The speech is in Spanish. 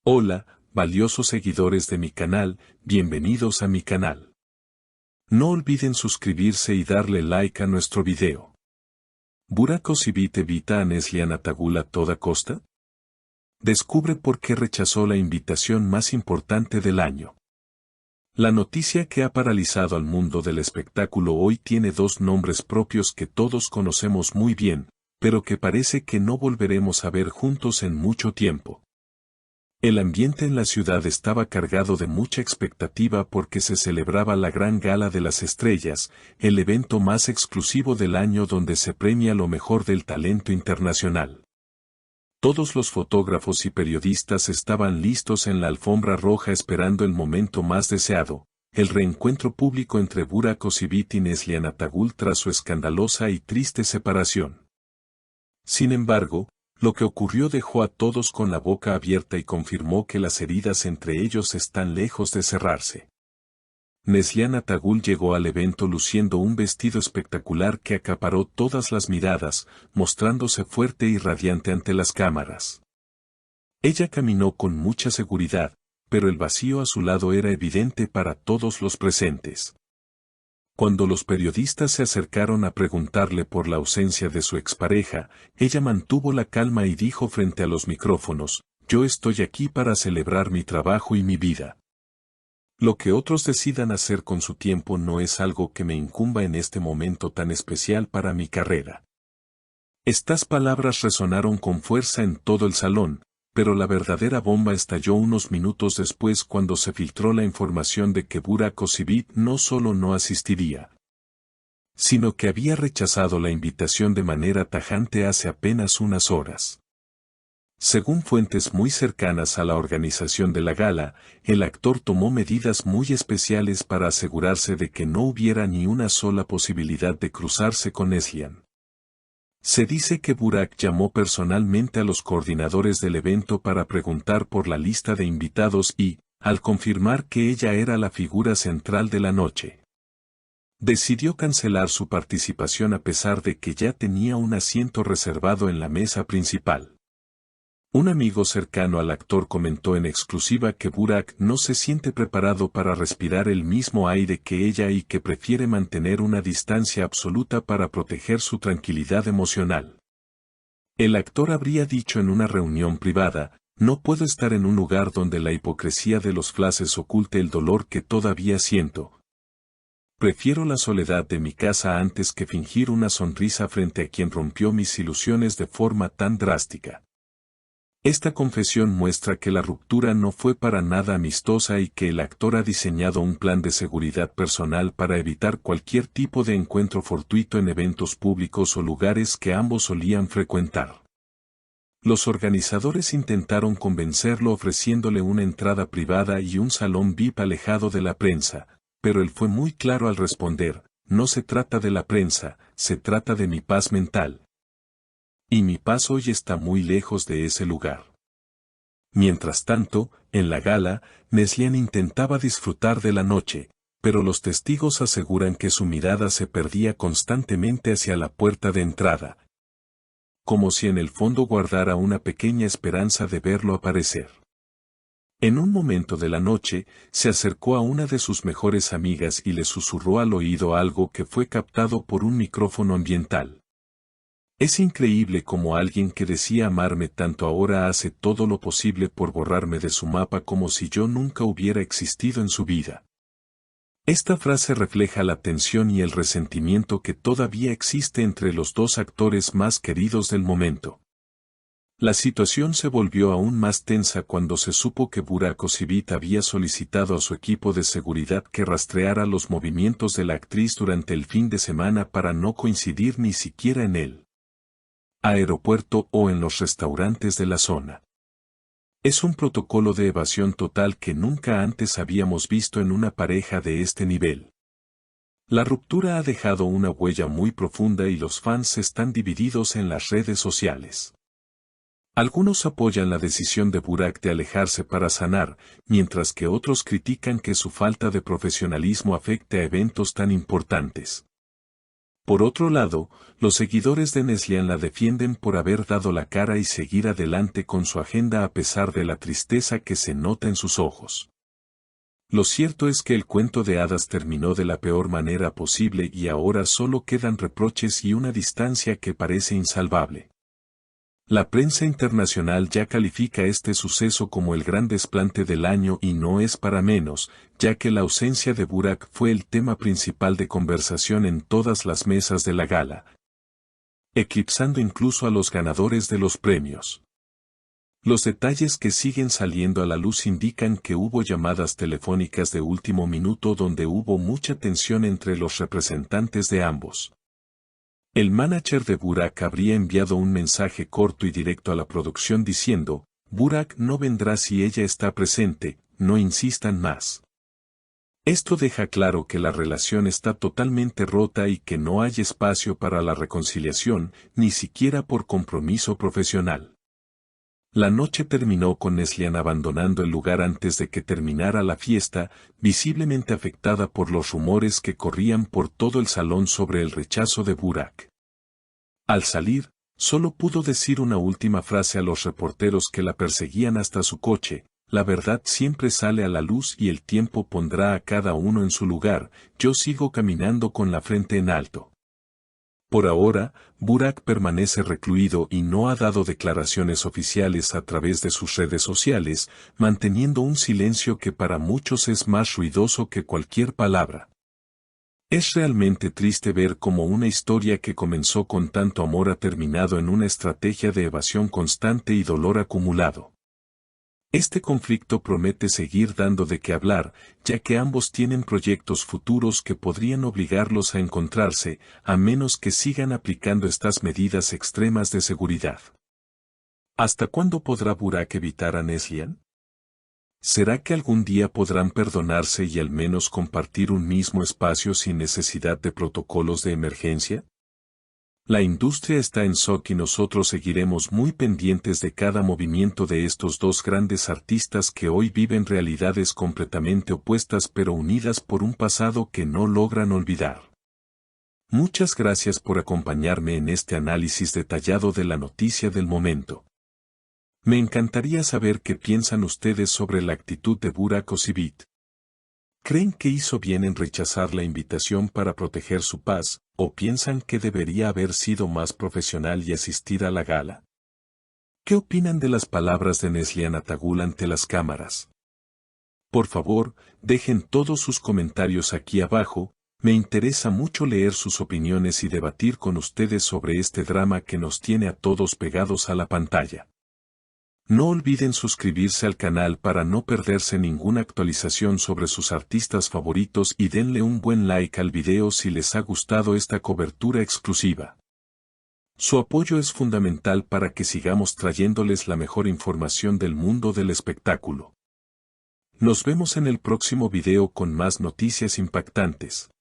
Hola, valiosos seguidores de mi canal, bienvenidos a mi canal. No olviden suscribirse y darle like a nuestro video. ¿Burak Özçivit evita a Neslihan Atagül a toda costa? Descubre por qué rechazó la invitación más importante del año. La noticia que ha paralizado al mundo del espectáculo hoy tiene dos nombres propios que todos conocemos muy bien, pero que parece que no volveremos a ver juntos en mucho tiempo. El ambiente en la ciudad estaba cargado de mucha expectativa porque se celebraba la Gran Gala de las Estrellas, el evento más exclusivo del año donde se premia lo mejor del talento internacional. Todos los fotógrafos y periodistas estaban listos en la alfombra roja esperando el momento más deseado, el reencuentro público entre Burak Özçivit y Neslihan Atagül tras su escandalosa y triste separación. Sin embargo, lo que ocurrió dejó a todos con la boca abierta y confirmó que las heridas entre ellos están lejos de cerrarse. Neslihan Atagül llegó al evento luciendo un vestido espectacular que acaparó todas las miradas, mostrándose fuerte y radiante ante las cámaras. Ella caminó con mucha seguridad, pero el vacío a su lado era evidente para todos los presentes. Cuando los periodistas se acercaron a preguntarle por la ausencia de su expareja, ella mantuvo la calma y dijo frente a los micrófonos: "Yo estoy aquí para celebrar mi trabajo y mi vida. Lo que otros decidan hacer con su tiempo no es algo que me incumba en este momento tan especial para mi carrera". Estas palabras resonaron con fuerza en todo el salón, pero la verdadera bomba estalló unos minutos después cuando se filtró la información de que Burak Özçivit no solo no asistiría, sino que había rechazado la invitación de manera tajante hace apenas unas horas. Según fuentes muy cercanas a la organización de la gala, el actor tomó medidas muy especiales para asegurarse de que no hubiera ni una sola posibilidad de cruzarse con Neslihan. Se dice que Burak llamó personalmente a los coordinadores del evento para preguntar por la lista de invitados y, al confirmar que ella era la figura central de la noche, decidió cancelar su participación a pesar de que ya tenía un asiento reservado en la mesa principal. Un amigo cercano al actor comentó en exclusiva que Burak no se siente preparado para respirar el mismo aire que ella y que prefiere mantener una distancia absoluta para proteger su tranquilidad emocional. El actor habría dicho en una reunión privada: "No puedo estar en un lugar donde la hipocresía de los flashes oculte el dolor que todavía siento. Prefiero la soledad de mi casa antes que fingir una sonrisa frente a quien rompió mis ilusiones de forma tan drástica". Esta confesión muestra que la ruptura no fue para nada amistosa y que el actor ha diseñado un plan de seguridad personal para evitar cualquier tipo de encuentro fortuito en eventos públicos o lugares que ambos solían frecuentar. Los organizadores intentaron convencerlo ofreciéndole una entrada privada y un salón VIP alejado de la prensa, pero él fue muy claro al responder: "No se trata de la prensa, se trata de mi paz mental. Y mi paz hoy está muy lejos de ese lugar". Mientras tanto, en la gala, Neslihan intentaba disfrutar de la noche, pero los testigos aseguran que su mirada se perdía constantemente hacia la puerta de entrada, como si en el fondo guardara una pequeña esperanza de verlo aparecer. En un momento de la noche, se acercó a una de sus mejores amigas y le susurró al oído algo que fue captado por un micrófono ambiental. "Es increíble cómo alguien que decía amarme tanto ahora hace todo lo posible por borrarme de su mapa como si yo nunca hubiera existido en su vida". Esta frase refleja la tensión y el resentimiento que todavía existe entre los dos actores más queridos del momento. La situación se volvió aún más tensa cuando se supo que Burak Özçivit había solicitado a su equipo de seguridad que rastreara los movimientos de la actriz durante el fin de semana para no coincidir ni siquiera en él, aeropuerto o en los restaurantes de la zona. Es un protocolo de evasión total que nunca antes habíamos visto en una pareja de este nivel. La ruptura ha dejado una huella muy profunda y los fans están divididos en las redes sociales. Algunos apoyan la decisión de Burak de alejarse para sanar, mientras que otros critican que su falta de profesionalismo afecte a eventos tan importantes. Por otro lado, los seguidores de Neslihan la defienden por haber dado la cara y seguir adelante con su agenda a pesar de la tristeza que se nota en sus ojos. Lo cierto es que el cuento de hadas terminó de la peor manera posible y ahora solo quedan reproches y una distancia que parece insalvable. La prensa internacional ya califica este suceso como el gran desplante del año y no es para menos, ya que la ausencia de Burak fue el tema principal de conversación en todas las mesas de la gala, eclipsando incluso a los ganadores de los premios. Los detalles que siguen saliendo a la luz indican que hubo llamadas telefónicas de último minuto donde hubo mucha tensión entre los representantes de ambos. El manager de Burak habría enviado un mensaje corto y directo a la producción diciendo, Burak no vendrá si ella está presente, no insistan más. Esto deja claro que la relación está totalmente rota y que no hay espacio para la reconciliación, ni siquiera por compromiso profesional. La noche terminó con Neslihan abandonando el lugar antes de que terminara la fiesta, visiblemente afectada por los rumores que corrían por todo el salón sobre el rechazo de Burak. Al salir, solo pudo decir una última frase a los reporteros que la perseguían hasta su coche, la verdad siempre sale a la luz y el tiempo pondrá a cada uno en su lugar, yo sigo caminando con la frente en alto. Por ahora, Burak permanece recluido y no ha dado declaraciones oficiales a través de sus redes sociales, manteniendo un silencio que para muchos es más ruidoso que cualquier palabra. Es realmente triste ver cómo una historia que comenzó con tanto amor ha terminado en una estrategia de evasión constante y dolor acumulado. Este conflicto promete seguir dando de qué hablar, ya que ambos tienen proyectos futuros que podrían obligarlos a encontrarse, a menos que sigan aplicando estas medidas extremas de seguridad. ¿Hasta cuándo podrá Burak evitar a Neslihan? ¿Será que algún día podrán perdonarse y al menos compartir un mismo espacio sin necesidad de protocolos de emergencia? La industria está en shock y nosotros seguiremos muy pendientes de cada movimiento de estos dos grandes artistas que hoy viven realidades completamente opuestas pero unidas por un pasado que no logran olvidar. Muchas gracias por acompañarme en este análisis detallado de la noticia del momento. Me encantaría saber qué piensan ustedes sobre la actitud de Burak Özçivit. ¿Creen que hizo bien en rechazar la invitación para proteger su paz, o piensan que debería haber sido más profesional y asistir a la gala? ¿Qué opinan de las palabras de Neslihan Atagül ante las cámaras? Por favor, dejen todos sus comentarios aquí abajo, me interesa mucho leer sus opiniones y debatir con ustedes sobre este drama que nos tiene a todos pegados a la pantalla. No olviden suscribirse al canal para no perderse ninguna actualización sobre sus artistas favoritos y denle un buen like al video si les ha gustado esta cobertura exclusiva. Su apoyo es fundamental para que sigamos trayéndoles la mejor información del mundo del espectáculo. Nos vemos en el próximo video con más noticias impactantes.